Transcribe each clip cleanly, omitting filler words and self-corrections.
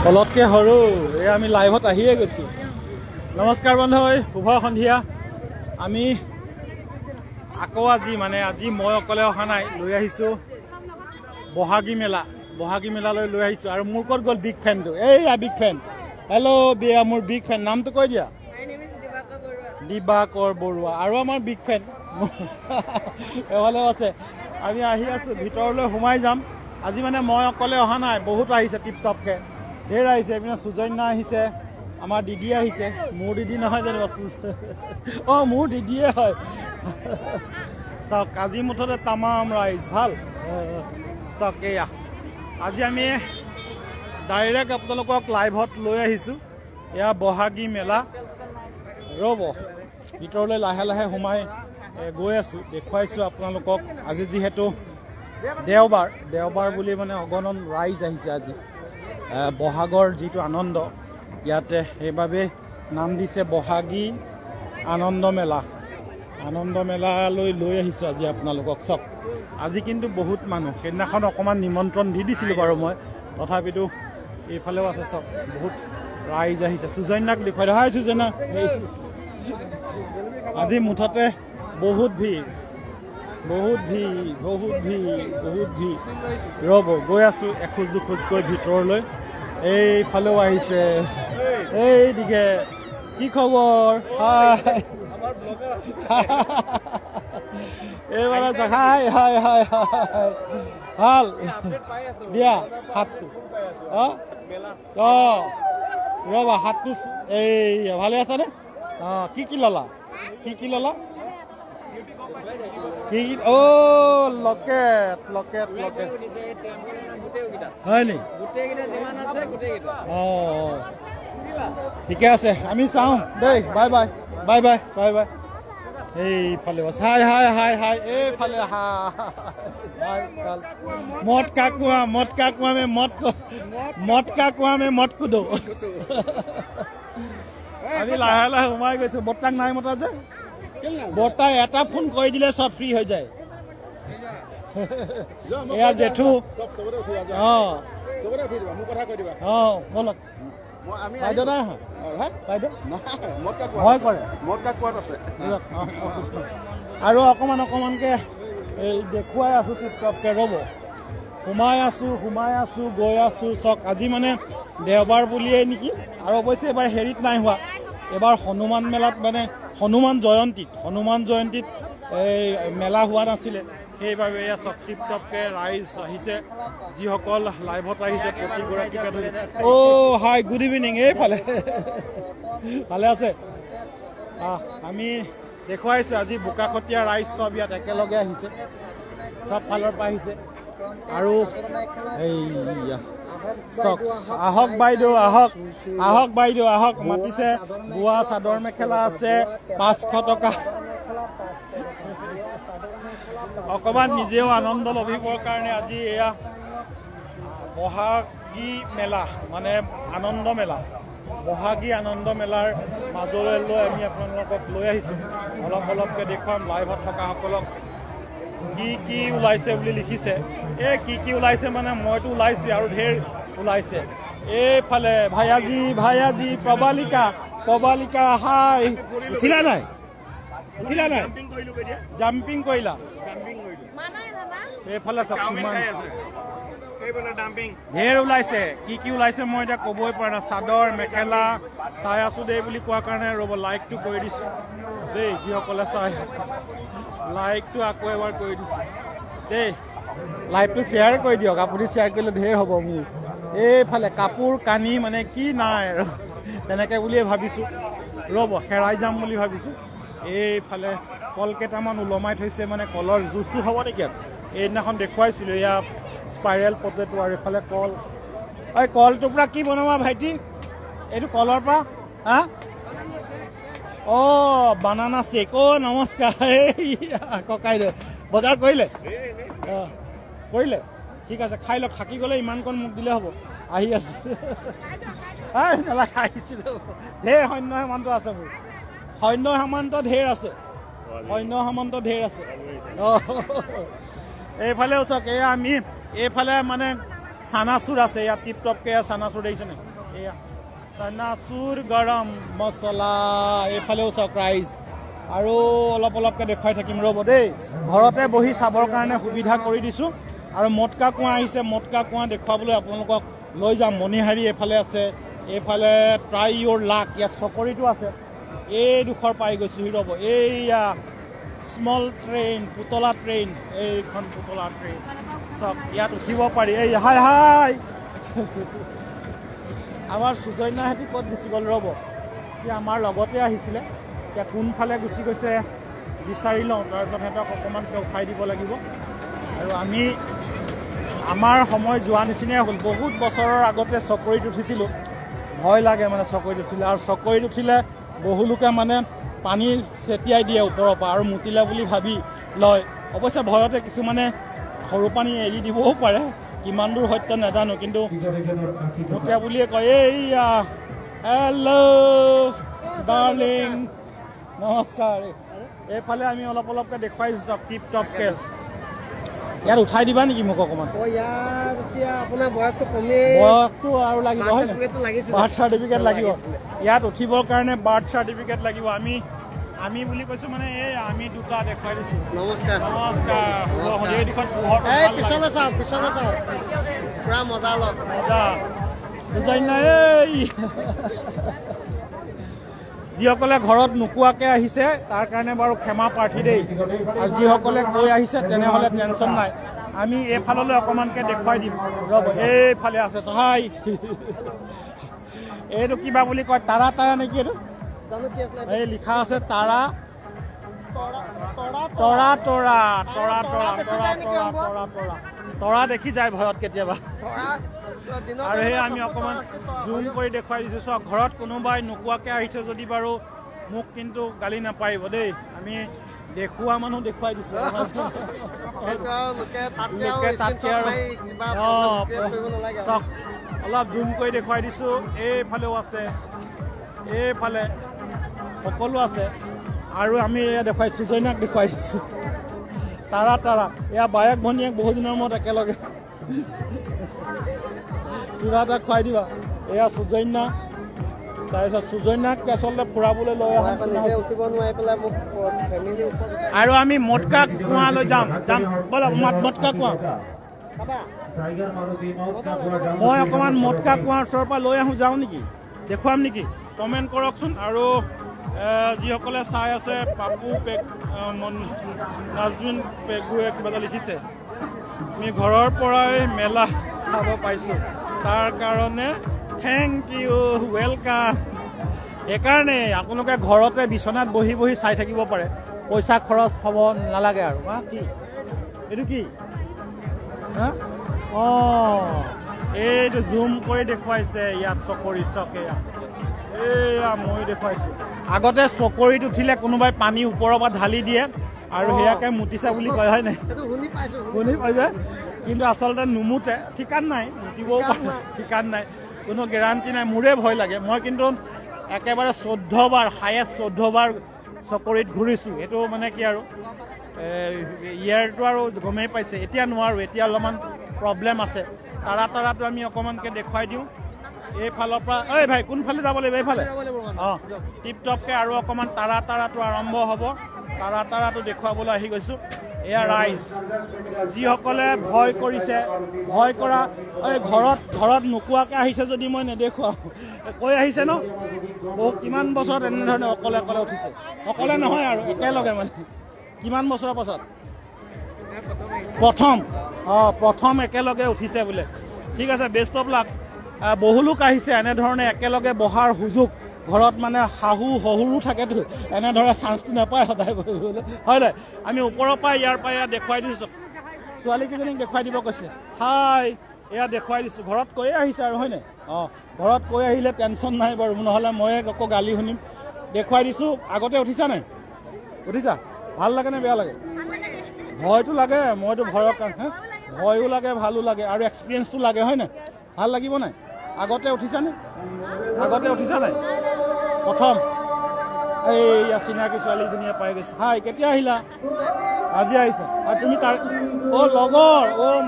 তলতকৈ সৰু এই আমি লাইভত আহিয়ে গৈছোঁ। নমস্কাৰ বন্ধু, শুভ সন্ধিয়া। আমি আকৌ আজি মই অকলে অহা নাই, লৈ আহিছোঁ বহাগী মেলালৈ লৈ আহিছোঁ। আৰু মোৰ ক'ত গ'ল বিগ ফেনটো? এইয়া বিগ ফেন। হেল্ল' বিয়া, মোৰ বিগ ফেন। নামটো কৈ দিয়া। দিবাকৰ বৰুৱা। আৰু আমাৰ বিগ ফেন এফালেও আছে। আমি আহি আছোঁ, ভিতৰলৈ সোমাই যাম। আজি মই অকলে অহা নাই, বহুত আহিছে টিপটপকৈ, ধেৰ আহিছে। এইপিনে সুজন্যা আহিছে, আমাৰ দিদি আহিছে। মোৰ দিদি নহয় জানো? অঁ, মোৰ দিদিয়ে হয়। চাওক, আজি মুঠতে তামাম ৰাইজ ভাল। চাওক এয়া, আজি আমি ডাইৰেক্ট আপোনালোকক লাইভত লৈ আহিছোঁ। এয়া বহাগী মেলা। ৰ'ব, ভিতৰলৈ লাহে লাহে সোমাই গৈ আছোঁ, দেখুৱাইছোঁ আপোনালোকক। আজি যিহেতু দেওবাৰ বুলি অগণন ৰাইজ আহিছে আজি। বহাগৰ যিটো আনন্দ ইয়াতে, সেইবাবে নাম দিছে বহাগী আনন্দ মেলালৈ লৈ আহিছোঁ আজি আপোনালোকক। চাওক, আজি কিন্তু বহুত মানুহ। সেইদিনাখন অকণমান নিমন্ত্ৰণ দি দিছিলোঁ বাৰু মই, তথাপিতো এইফালেও আছে। চাওক, বহুত ৰাইজ আহিছে। সুজন্যাক দেখুৱাই দিয়া। হয় সুজন্যা, আজি মুঠতে বহুত ভিৰ। ৰ'ব, গৈ আছোঁ এখোজ দুখোজকৈ ভিতৰলৈ। এইফালেও আহিছে। এইদিকে কি খবৰ? হাই এইবাৰ হাই হাই হাই হাই ভাল দিয়া হাতটো। অঁ ৰ'বা, হাতটো এই ভালে আছানে? অঁ, কি ল'লা? কি ল'লা? অ' লকেট হয় নি? অঁ, ঠিকে আছে, আমি চাওঁ দেই। Bye bye. এইফালে হাই এইফালে মদ কা কুয়া মে মদ কুদো। আমি লাহে লাহে সোমাই গৈছোঁ। বৰ্তাক নাই মতা যে, বৰ্তাই এটা ফোন কৰি দিলে চব ফ্ৰী হৈ যায়। এয়া জেঠু। অঁ বলক। বাইদেউ নাই অহা? বাইদেউ আৰু অকণমানকৈ এই দেখুৱাই আছোঁ টিপটপকৈ। ৰ'ব, সোমাই আছোঁ গৈ আছোঁ। চাওক, আজি দেওবাৰ বুলিয়েই নেকি, আৰু অৱশ্যে এবাৰ হেৰিত নাই হোৱা। এবাৰ হনুমান মেলাত হনুমান জয়ন্তীত এই মেলা হোৱা নাছিলে, সেইবাবে এয়া চাওক টিপটপকৈ ৰাইজ আহিছে। যিসকল লাইভত আহিছে প্ৰতিগৰাকীকে ধৰি। অ' হাই, গুড ইভিনিং। এইফালে ভালে আছে? আমি দেখুৱাইছোঁ আজি বোকাখতীয়া ৰাইজ চব ইয়াত একেলগে আহিছে, চব ফালৰ পৰা আহিছে। আৰু এইয়া চাওক, আহক বাইদেউ আহক, মাতিছে। বোৱা চাদৰ মেখেলা আছে 500 টকা। অকণমান নিজেও আনন্দ লভিবৰ কাৰণে আজি এয়া বহাগী মেলা, বহাগী আনন্দ মেলাৰ মাজলৈ আমি আপোনালোকক লৈ আহিছোঁ। অলপকৈ দেখুৱাম লাইভত থকাসকলক কি ওলাইছে বুলি লিখিছে। কি ওলাইছে মইতো ওলাইছোঁ, আৰু ঢেৰ ওলাইছে। এইফালে ভায়াজী প্ৰবালিকা হাই। উঠিলা নাই? জাম্পিং কৰিলা? এইফালে চাওক, ঢেৰ ওলাইছে। কি ওলাইছে মই এতিয়া ক'বই পৰা নাই। চাদৰ মেখেলা চাই আছোঁ দেই বুলি কোৱাৰ কাৰণে ৰ'ব, লাইকটো কৰি দিছোঁ দেই। যিসকলে চাই আছে, লাইকটো আকৌ এবাৰ কৰি দিছোঁ দেই। লাইভটো শ্বেয়াৰ কৰি দিয়ক, আপুনি শ্বেয়াৰ কৰিলে ঢেৰ হ'ব মোৰ। এইফালে কাপোৰ কানি কি নাই আৰু তেনেকৈ বুলিয়ে ভাবিছোঁ। ৰ'ব, হেৰাই যাম বুলি ভাবিছোঁ। এইফালে কল কেইটামান ওলমাই থৈছে, কলৰ জুচো হ'ব নেকি? এইদিনাখন দেখুৱাইছিলোঁ এয়া স্পাইৰেল পটেটো। আৰু এইফালে কল। কলটোৰ পৰা কি বনাবা ভাইটি? এইটো কলৰ পৰা অঁ, বানানা শ্বেক। নমস্কাৰ। ককাইদেউ বজাৰ কৰিলে? কৰিলে? ঠিক আছে, খাই লওক। থাকি গ'লে ইমানকণ মোক দিলে হ'ব। আহি আছোঁ। নালাগে, আহিছিলোঁ। ঢেৰ সৈন্য সামন্ত আছে মোৰ। সৈন্য সামন্ত ঢেৰ আছে। অঁ, এইফালেও চাওক, এয়া আমি এইফালে চানাচুৰ আছে ইয়াত টিপটপকৈ চানাচুৰ দেখিছেনে এয়া চানাচুৰ গৰম মছলা এইফালেও চাওক ৰাইচ আৰু অলপ অলপকৈ দেখুৱাই থাকিম ৰ'ব দেই ঘৰতে বহি চাবৰ কাৰণে সুবিধা কৰি দিছোঁ আৰু মটকা কুঁৱা আহিছে মটকা কুঁৱা দেখুৱাবলৈ আপোনালোকক লৈ যাম মণিহাৰী এইফালে আছে এইফালে ট্ৰাই ইয়'ৰ লাক ইয়াত চকৰিটো আছে এইডোখৰ পাই গৈছোঁহি ৰ'ব এইয়া স্মল ট্ৰেইন পুতলা ট্ৰেইন এইখন পুতলা ট্ৰেইন চাওক ইয়াত উঠিব পাৰি এই হাই হাই আমাৰ সুজন্যাহঁতি ক'ত গুচি গ'ল ৰ'ব এতিয়া আমাৰ লগতে আহিছিলে এতিয়া কোনফালে গুচি গৈছে বিচাৰি লওঁ তাৰপিছত সিহঁতক অকণমানকৈ উঠাই দিব লাগিব আৰু আমি আমাৰ সময় যোৱা নিচিনাই হ'ল বহুত বছৰৰ আগতে চকৰিত উঠিছিলোঁ ভয় লাগে মানে চকৰিত উঠিলে আৰু চকৰিত উঠিলে বহুলোকে মানে পানী ছটিয়াই দিয়ে ওপৰৰ পৰা আৰু মুতিলে বুলি ভাবি লয় অৱশ্যে ভয়তে কিছুমানে সৰু পানী এৰি দিবও পাৰে কিমান দূৰ সত্য নাজানো কিন্তু মুতিয়া বুলিয়ে কয় এইয়া হেল্ল' ডাৰ্লিং নমস্কাৰ এইফালে আমি অলপ অলপকৈ দেখুৱাইছোঁ চব টিপ টপকৈ ইয়াত উঠাই দিবা নেকি মোক অকণমান বয়সটো আৰু লাগিব হয় নাই বাৰ্থ চাৰ্টিফিকেট লাগিব ইয়াত উঠিবৰ কাৰণে বাৰ্থ চাৰ্টিফিকেট লাগিব আমি বুলি কৈছোঁ মানে এই আমি দুটা দেখুৱাই দিছোঁ নমস্কাৰ এই দিশত পিছলৈ চাওক পুৰা মজা লওক মজা সুজন্যা এই যিসকলে ঘৰত নোকোৱাকৈ আহিছে তাৰ কাৰণে বাৰু ক্ষমা প্ৰাৰ্থী দেই আৰু যিসকলে কৈ আহিছে তেনেহ'লে টেনশ্যন নাই আমি এইফাললৈ অকণমানকৈ দেখুৱাই দিম ৰ'ব এইফালে আছে চহাই এইটো কিবা বুলি কয় তাৰা তাৰা নেকি এইটো এই লিখা আছে তাৰা তৰা তৰা তৰা তৰা তৰা তৰা তৰা তৰা তৰা দেখি যায় ভয়ত কেতিয়াবা আৰু সেই আমি অকণমান জুম কৰি দেখুৱাই দিছোঁ চব ঘৰত কোনোবাই নোকোৱাকৈ আহিছে যদি বাৰু মোক কিন্তু গালি নাপাৰিব দেই আমি দেখুওৱা মানুহ দেখুৱাই দিছোঁ চক অলপ জুম কৰি দেখুৱাই দিছোঁ এইফালেও আছে এইফালে সকলো আছে আৰু আমি এয়া দেখুৱাইছোঁ সুজন্যাক দেখুৱাই দিছোঁ তাৰা তাৰা এয়া বায়েক ভনীয়েক বহু দিনৰ মূৰত একেলগে কিবা এটা খুৱাই দিবা এয়া সুজন্যা তাৰপিছত সুজন্যাক আচলতে ফুৰাবলৈ লৈ অহা আৰু আমি মটকা কুঁৱালৈ যাম ব'লা মটকা কুঁৱা মই অকণমান মটকা কুঁৱাৰ ওচৰৰ পৰা লৈ আহোঁ যাওঁ নেকি দেখুৱাম নেকি কমেণ্ট কৰকচোন আৰু যিসকলে চাই আছে পাপু নাজমিন পেগুৱে কিবা এটা লিখিছে আমি ঘৰৰ পৰাই মেলা চাব পাইছোঁ তাৰ কাৰণে থেংক ইউ ৱেলকাম সেইকাৰণে আপোনালোকে ঘৰতে বিচনাত বহি বহি চাই থাকিব পাৰে পইচা খৰচ হ'ব নালাগে আৰু হা কি এইটো কি হা অঁ এইটো জুম কৰি দেখুৱাইছে ইয়াত চকৰিত চকে এয়া মই দেখুৱাইছোঁ আগতে চকৰিত উঠিলে কোনোবাই পানী ওপৰৰ পৰা ঢালি দিয়ে আৰু সেয়াকে মুতিছে বুলি কয় হয় নাই শুনি পাইছে কিন্তু আচলতে নুমুতে ঠিকান নাই মুতিবও পাৰে ঠিকান নাই কোনো গেৰাণ্টি নাই মোৰে ভয় লাগে মই কিন্তু একেবাৰে 14 বাৰ হায়েষ্ট 14 বাৰ চকৰিত ঘূৰিছোঁ এইটো মানে কি আৰু ইয়াৰটো আৰু গমেই পাইছে এতিয়া নোৱাৰোঁ এতিয়া অলপমান প্ৰব্লেম আছে তাৰা তাৰাটো আমি অকণমানকৈ দেখুৱাই দিওঁ এইফালৰ পৰা ঐ ভাই কোনফালে যাব লাগিব এইফালে অঁ টিপ টপকৈ আৰু অকণমান তাৰা তাৰাটো আৰম্ভ হ'ব তাৰা তাৰাটো দেখুৱাবলৈ আহি গৈছোঁ এয়া ৰাইজ যিসকলে ভয় কৰিছে ভয় কৰা এই ঘৰত নোকোৱাকৈ আহিছে যদি মই নেদেখুৱাওঁ কৈ আহিছে ন বহু কিমান বছৰত এনেধৰণে অকলে উঠিছে অকলে নহয় আৰু একেলগে মানে কিমান বছৰৰ পাছত প্ৰথম একেলগে উঠিছে বোলে ঠিক আছে বেষ্ট অফ লাক বহু লোক আহিছে এনেধৰণে একেলগে বহাৰ সুযোগ ঘৰত মানে শাহু শহুৰো থাকেতো এনেধৰণে চান্সটো নাপায় সদায় বহিবলৈ হয় নাই আমি ওপৰৰ পৰা ইয়াৰ পৰা এয়া দেখুৱাই দিছোঁ ছোৱালীকেইজনীক দেখুৱাই দিব কৈছে হাই এয়া দেখুৱাই দিছোঁ ঘৰত কৈয়ে আহিছে আৰু হয় নাই অঁ ঘৰত কৈ আহিলে টেনশ্যন নাই বাৰু নহ'লে ময়ে আকৌ গালি শুনিম দেখুৱাই দিছোঁ আগতে উঠিছা নাই উঠিছা ভাল লাগে নে বেয়া লাগে ভয়টো লাগে মইতো ভয়ৰ কাৰণে ভয়ো লাগে ভালো লাগে আৰু এক্সপিৰিয়েঞ্চটো লাগে হয় নাই ভাল লাগিব নাই আগতে উঠিছা নাই প্ৰথম এইয়া চিনাকি ছোৱালীজনীয়ে পাই গৈছে হাই কেতিয়া আহিলা আজি আহিছা আৰু তুমি তাৰ লগৰ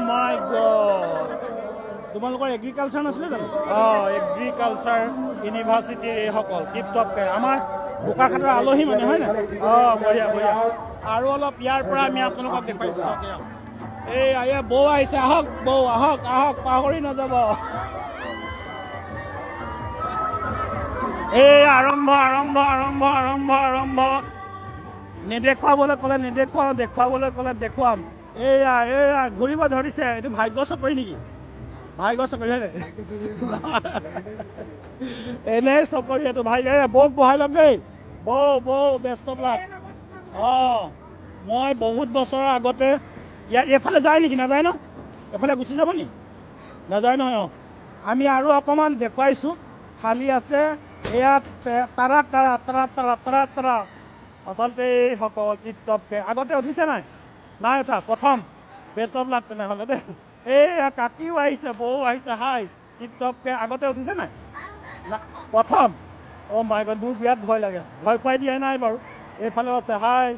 মাই গড তোমালোকৰ এগ্ৰিকালচাৰ নাছিলে জানো? অঁ, এগ্ৰিকালচাৰ ইউনিভাৰ্চিটিৰ এইসকল টিপটপকৈ আমাৰ বোকাখাটৰ আলহী মানে হয় নাই? অঁ, বঢ়িয়া বঢ়িয়া। আৰু অলপ ইয়াৰ পৰা আমি আপোনালোকক দেখুৱাইছোঁ চাওক। এই বৌ আহিছে, আহক বৌ, আহক আহক, পাহৰি নাযাব। এই আৰম্ভ আৰম্ভ আৰম্ভ আৰম্ভ আৰম্ভ। নেদেখুৱাবলৈ ক'লে নেদেখুৱাওঁ, দেখুৱাবলৈ ক'লে দেখুৱাম। এয়া ঘূৰিব ধৰিছে। এইটো ভাগ্য চাকৰি নেকি? ভাগ্য চাকৰি হয় নাই? এনেই চাকৰি এইটো ভাগ্য। বৌক বহাই লওক দেই। বৌ বেষ্ট অফ লাক। অঁ, মই বহুত বছৰৰ আগতে এইফালে যায় নেকি? নাযায় ন? এফালে গুচি যাব নি? নাযায় নহয়। অঁ, আমি আৰু অকণমান দেখুৱাইছোঁ। খালী আছে এয়া তাৰা তাৰা তাৰা তাৰা তাৰা তাৰা। আচলতে এইসকল টিপটপকৈ আগতে উঠিছে নাই? নাই উঠা, প্ৰথম। বেষ্ট অফ লাক তেনেহ'লে দেই। এইয়া কাকিও আহিছে, বৌ আহিছে, হাই। টিপটপকৈ আগতে উঠিছে নাই? প্ৰথম। অ' মাই গড, মোৰ বিৰাট ভয় লাগে। ভয় খুৱাই দিয়া নাই বাৰু। এইফালেও আছে, হাই।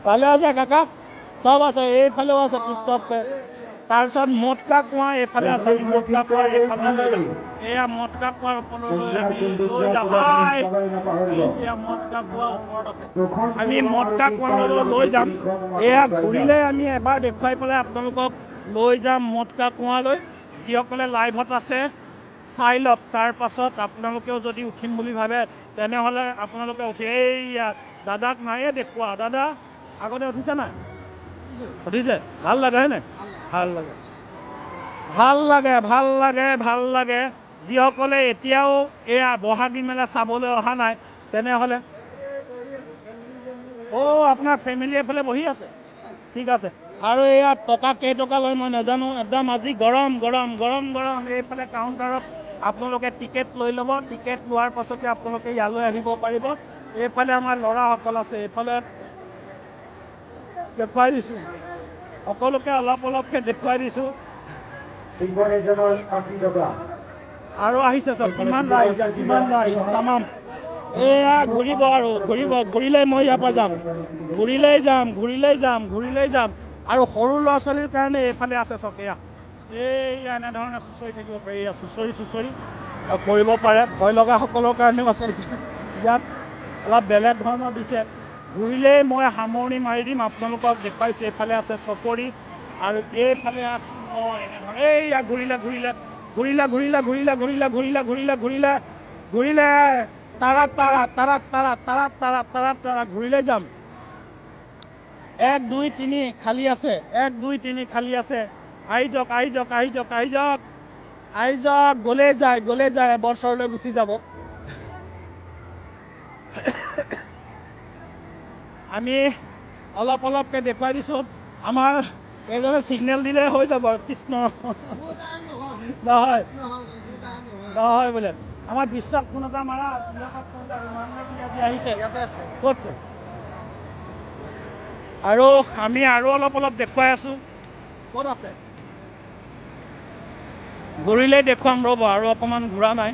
ভালে আছে কাকা? চব আছে, এইফালেও আছে টিপটপকৈ। তাৰপিছত মটকা কুঁৱা এইফালে আছে। মটকা কুঁৱাৰ এয়া মটকা কুঁৱাৰ ওপৰলৈ লৈ যাম। এয়া মটকা কুঁৱাৰ ওপৰত আছে। আমি মটকা কুঁৱালৈ লৈ যাম। এয়া ঘূৰিলে আমি এবাৰ দেখুৱাই পেলাই আপোনালোকক লৈ যাম মটকা কুঁৱালৈ। যিসকলে লাইভত আছে চাই লওক। তাৰ পাছত আপোনালোকেও যদি উঠিম বুলি ভাবে তেনেহ'লে আপোনালোকে উঠি এইয়া দাদাক নায়ে দেখুওৱা। দাদা আগতে উঠিছে নাই? উঠিছে? ভাল লাগে হয়নে? ভাল লাগে, ভাল লাগে, ভাল লাগে, ভাল লাগে। যিসকলে এতিয়াও এয়া বহাগী মেলা চাবলৈ অহা নাই তেনেহ'লে আপোনাৰ ফেমিলি এফালে বহি আছে? ঠিক আছে। আৰু এয়া টকা কেইটকা লয় মই নাজানো। একদম আজি গৰম গৰম গৰম গৰম। এইফালে কাউণ্টাৰত আপোনালোকে টিকেট লৈ ল'ব। টিকেট লোৱাৰ পাছতে আপোনালোকে ইয়ালৈ আহিব পাৰিব। এইফালে আমাৰ ল'ৰাসকল আছে। এইফালে দেখুৱাই দিছোঁ, সকলোকে অলপ অলপকৈ দেখুৱাই দিছোঁ। আৰু আহিছে চব, কিমান ৰাইজ, কিমান ৰাইজ তামাম। এয়া ঘূৰিব আৰু ঘূৰিলে মই ইয়াৰ পৰা যাম, ঘূৰিলেই যাম। আৰু সৰু ল'ৰা ছোৱালীৰ কাৰণে এইফালে আছে চক। এইয়া এনেধৰণে চুঁচৰি থাকিব পাৰি। চুঁচৰি কৰিব পাৰে। ভয় লগাসকলৰ কাৰণেও আছে। ইয়াত অলপ বেলেগ ধৰণৰ দিছে। ঘূৰিলেই মই সামৰণি মাৰি দিম। আপোনালোকক দেখুৱাইছোঁ। এইফালে আছে চকৰি আৰু এইফালে এইয়া ঘূৰিলে তাৰাত তাৰা ঘূৰিলে যাম। 1 2 3 খালী আছে। 1 2 3 খালী আছে। আহি যাওক। গ'লে যায় এবছৰলৈ গুচি যাব। আমি অলপ অলপকৈ দেখুৱাই দিছোঁ। আমাৰ এজনে ছিগনেল দিলে হৈ যাব আৰু কৃষ্ণ নহয় বোলে। আমাৰ বিশ্বাস ফোন এটা মাৰা। আহিছে ক'ত? আৰু আমি আৰু অলপ দেখুৱাই আছোঁ। ক'ত আছে? ঘূৰিলেই দেখুৱাম ৰ'ব, আৰু অকণমান ঘূৰা নাই।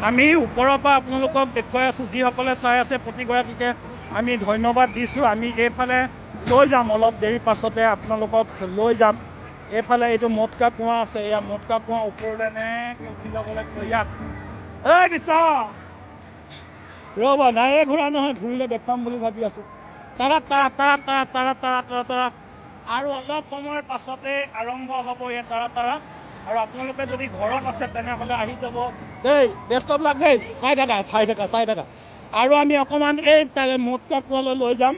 আমি ওপৰৰ পৰা আপোনালোকক দেখুৱাই আছোঁ। যিসকলে চাই আছে প্ৰতিগৰাকীকে আমি ধন্যবাদ দিছোঁ। আমি এইফালে লৈ যাম, অলপ দেৰি পাছতে আপোনালোকক লৈ যাম। এইফালে এইটো মটকা কুঁৱা আছে। এয়া মটকা কুঁৱা ওপৰলৈ এনেকৈ উঠি যাব লাগিব। ইয়াত ৰ'ব, নায়ে ঘূৰা নহয়, ঘূৰিলে দেখুৱাম বুলি ভাবি আছোঁ। তাৰা আৰু অলপ সময়ৰ পাছতে আৰম্ভ হ'ব এই তাৰা। আৰু আপোনালোকে যদি ঘৰত আছে তেনেহ'লে আহি যাব দেই। বেষ্ট অফ লাক দেই। চাই থাকা। আৰু আমি অকণমান এই মটকা কুঁৱালৈ লৈ যাম।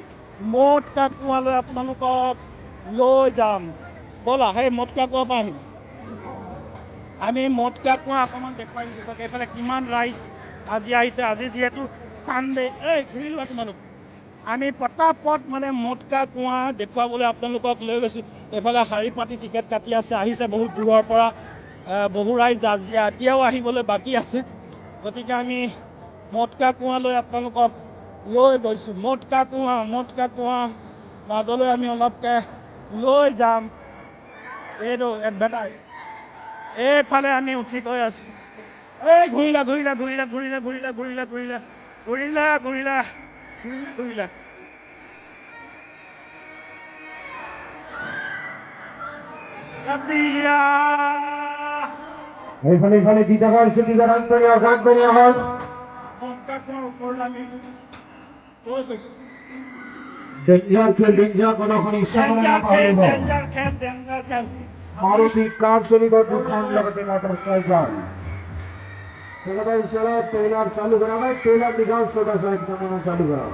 মটকা কুঁৱালৈ আপোনালোকক লৈ যাম। ব'লা, সেই মটকা কুঁৱাৰ পৰা আহিম। আমি মটকা কুঁৱা অকণমান দেখুৱাই দিছোঁ। এইফালে কিমান ৰাইজ আজি আহিছে। আজি যিহেতু চানডে। ঘূৰি লোৱা তোমালোক। আমি পটাপট মানে মটকা কুঁৱা দেখুৱাবলৈ আপোনালোকক লৈ গৈছোঁ। এইফালে শাৰী পাতি টিকেট কাটি আছে। আহিছে বহুত দূৰৰ পৰা বহু ৰাইজ এতিয়াও আহিবলৈ বাকী আছে। গতিকে আমি মটকা কুঁৱালৈ আপোনালোকক লৈ গৈছোঁ। মটকা কুঁৱা মাজলৈ আমি অলপকৈ লৈ যাম। এইটো এডভাৰটাইজ এইফালে আমি উঠি গৈ আছোঁ এই ঘূৰিলা এইখানে জিতাগার সিটিগার আন্তরিয়া গানবেরিয়া হল ডেঞ্জার কোনখানি মারুতি কার চলিবার দুখান লাগাতে মোটরসাইকেল चलो ट्रेलर चालू करा भाई ट्रेलर दिखाओ छोटा सा एक नमूना चालू करा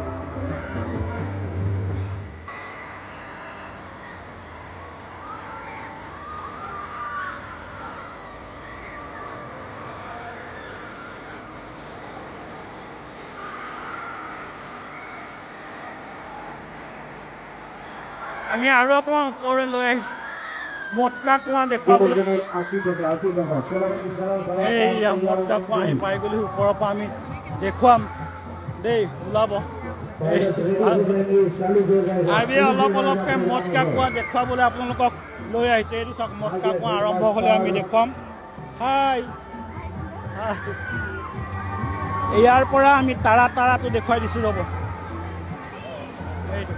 আমি আৰু অকণমান ওপৰলৈ লৈ আহিছোঁ মটকা কুঁৱা দেখুৱাবলৈ এইয়া মটকা কুঁৱা আহি পাই গ'লো ওপৰৰ পৰা আমি দেখুৱাম দেই ওলাব আমি অলপকৈ মটকা কুঁৱা দেখুৱাবলৈ আপোনালোকক লৈ আহিছোঁ এইটো চাওক মটকা কুঁৱা আৰম্ভ হ'লে আমি দেখুৱাম হাই ইয়াৰ পৰা আমি তাৰাটো দেখুৱাই দিছোঁ ৰ'ব এইটো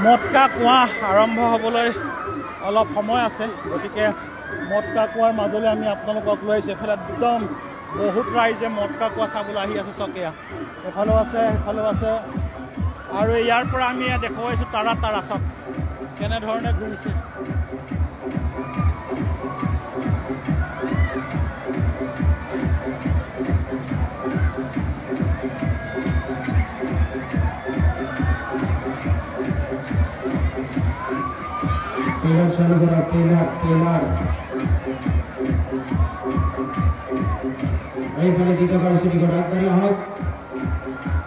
মটকা কুঁৱা আৰম্ভ হ'বলৈ অলপ সময় আছে গতিকে মটকা কুঁৱাৰ মাজলৈ আমি আপোনালোকক লৈ আহিছোঁ এফালে একদম বহুত ৰাইজে মটকা কুঁৱা চাবলৈ আহি আছে চকীয়া এফালেও আছে সেইফালেও আছে আৰু ইয়াৰ পৰা আমি দেখুৱাইছোঁ তাৰা চাওক কেনেধৰণে ঘূৰিছে ट्रेलर चालू करा ट्रेलर এইখানে জিতাগাৰ সিটিগাৰ আন্তৰিয়া হল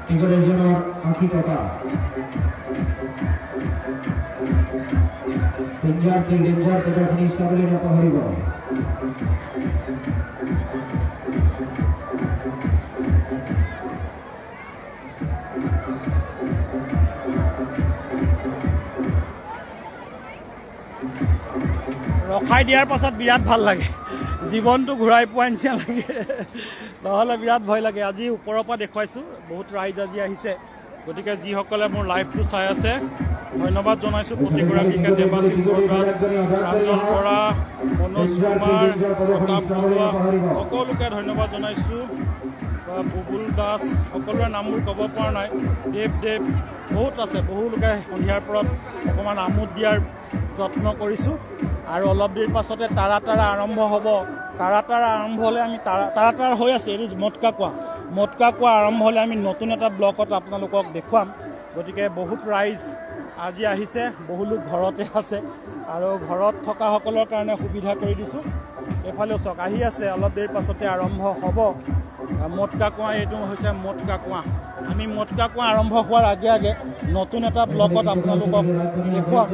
টিকেটেৰ জন্য আঁকি কথা ডেঞ্জাৰ কোথাখানি স্থাপলে না পাহৰিব ৰখাই দিয়াৰ পাছত বিৰাট ভাল লাগে জীৱনটো ঘূৰাই পোৱা নিচিনা লাগে নহ'লে বিৰাট ভয় লাগে আজি ওপৰৰ পৰা দেখুৱাইছোঁ বহুত ৰাইজ আজি আহিছে গতিকে যিসকলে মোৰ লাইভটো চাই আছে ধন্যবাদ জনাইছোঁ প্ৰতিগৰাকীকে দেৱাশীষ বৰদাস ৰাঞ্জন বৰা মনোজ কুমাৰ প্ৰতাপ বৰুৱা সকলোকে ধন্যবাদ জনাইছোঁ বুবুল দাস সকলোৰে নামবোৰ ক'ব পৰা নাই দেৱ বহুত আছে বহুলোকে সন্ধিয়াৰ পৰত অকণমান আমোদ দিয়াৰ যত্ন কৰিছোঁ আৰু অলপ দেৰি পাছতে তাৰা আৰম্ভ হ'ব তাৰা আৰম্ভ হ'লে আমি তাৰা হৈ আছে এইটো মটকা কুঁৱা আৰম্ভ হ'লে আমি নতুন এটা ব্লকত আপোনালোকক দেখুৱাম গতিকে বহুত ৰাইজ আজি আহিছে বহুলোক ঘৰতে আছে আৰু ঘৰত থকাসকলৰ কাৰণে সুবিধা কৰি দিছোঁ এইফালেও চাওক আহি আছে অলপ দেৰি পাছতে আৰম্ভ হ'ব মটকা কুঁৱা এইটো হৈছে মটকা কুঁৱা আমি মটকা কুঁৱা আৰম্ভ হোৱাৰ আগে নতুন এটা ব্লকত আপোনালোকক দেখুৱাম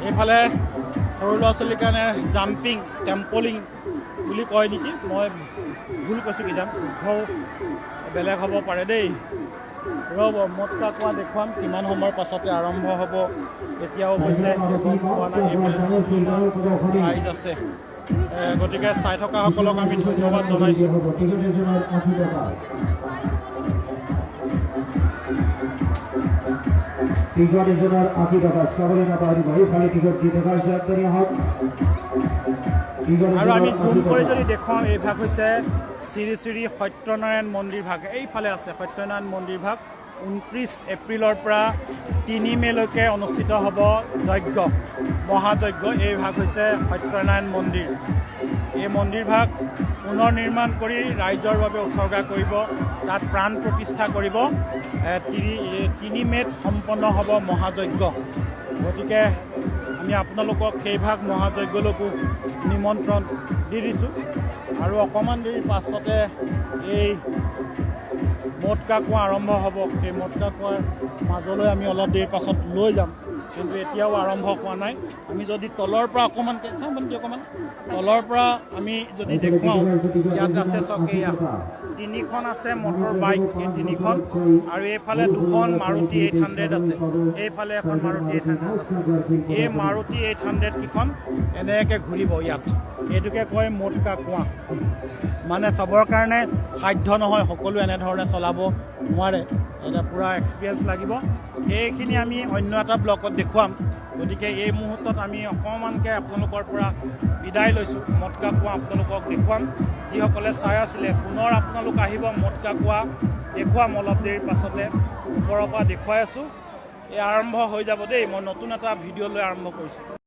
এইফালে সৰু ল'ৰা ছোৱালীৰ কাৰণে জাম্পিং টেম্পলিং বুলি কয় নেকি মই ভুল কৈছোঁ কিজান বেলেগ হ'ব পাৰে দেই ৰ'ব মটকা কুঁৱা দেখুৱাম কিমান সময়ৰ পাছতে আৰম্ভ হ'ব এতিয়াও অৱশ্যে ৰাইজ আছে গতিকে চাই থকাসকলক আমি ধন্যবাদ জনাইছোঁ টিকট এজনৰ 80 টকা চাবলৈ নাপাহৰিব এইফালে টিকট জিতাগাৰ আন্তৰিয়া হল আৰু আমি জুম কৰি যদি দেখুৱাওঁ এই ভাগ হৈছে শ্ৰী শ্ৰী সত্যনাৰায়ণ মন্দিৰ ভাগ এইফালে আছে সত্যনাৰায়ণ মন্দিৰ ভাগ 29 এপ্ৰিলৰ পৰা 3 মেলৈকে অনুষ্ঠিত হ'ব যজ্ঞ, মহাযজ্ঞ। এই ভাগ হৈছে সত্যনাৰায়ণ মন্দিৰ। এই মন্দিৰভাগ পুনৰ নিৰ্মাণ কৰি ৰাইজৰ বাবে উৎসৰ্গা কৰিব, তাত প্ৰাণ প্ৰতিষ্ঠা কৰিব। 3 মে'ত সম্পন্ন হ'ব মহাযজ্ঞ। গতিকে আমি আপোনালোকক সেইভাগ মহাযজ্ঞলৈকো নিমন্ত্ৰণ দি দিছোঁ। আৰু অকণমান দেৰি পাছতে এই মটকা কুঁৱা আৰম্ভ হ'ব। সেই মটকা কুঁৱাৰ মাজলৈ আমি অলপ দেৰি পাছত লৈ যাম, কিন্তু এতিয়াও আৰম্ভ হোৱা নাই। আমি যদি তলৰ পৰা অকণমান তলৰ পৰা আমি যদি দেখুৱাওঁ, ইয়াত আছে চাওক, এয়া 3খন আছে মটৰ বাইক, এই 3খন, আৰু এইফালে 2খন মাৰুতি 800 আছে, এইফালে এখন মাৰুতি 800 আছে। এই মাৰুতি 800 কেইখন এনেকৈ ঘূৰিব ইয়াত। এইটোকে কয় মটকা কুঁৱা। মানে চবৰ কাৰণে সাধ্য নহয়, সকলো এনেধৰণে চলাব নোৱাৰে, এটা পূৰা এক্সপিৰিয়েঞ্চ লাগিব। এইখিনি আমি অন্য এটা ব্লকত দেখুৱাম। গতিকে এই মুহূৰ্তত আমি অকণমানকৈ আপোনালোকৰ পৰা বিদায় লৈছোঁ। মটকা কুঁৱা আপোনালোকক দেখুৱাম। যিসকলে চাই আছিলে, পুনৰ আপোনালোক আহিব, মটকা কুঁৱা দেখুৱাম অলপ দেৰিৰ পাছতে। ওপৰৰ পৰা দেখুৱাই আছোঁ। এই আৰম্ভ হৈ যাব দেই, মই নতুন এটা ভিডিঅ' লৈ আৰম্ভ কৰিছোঁ।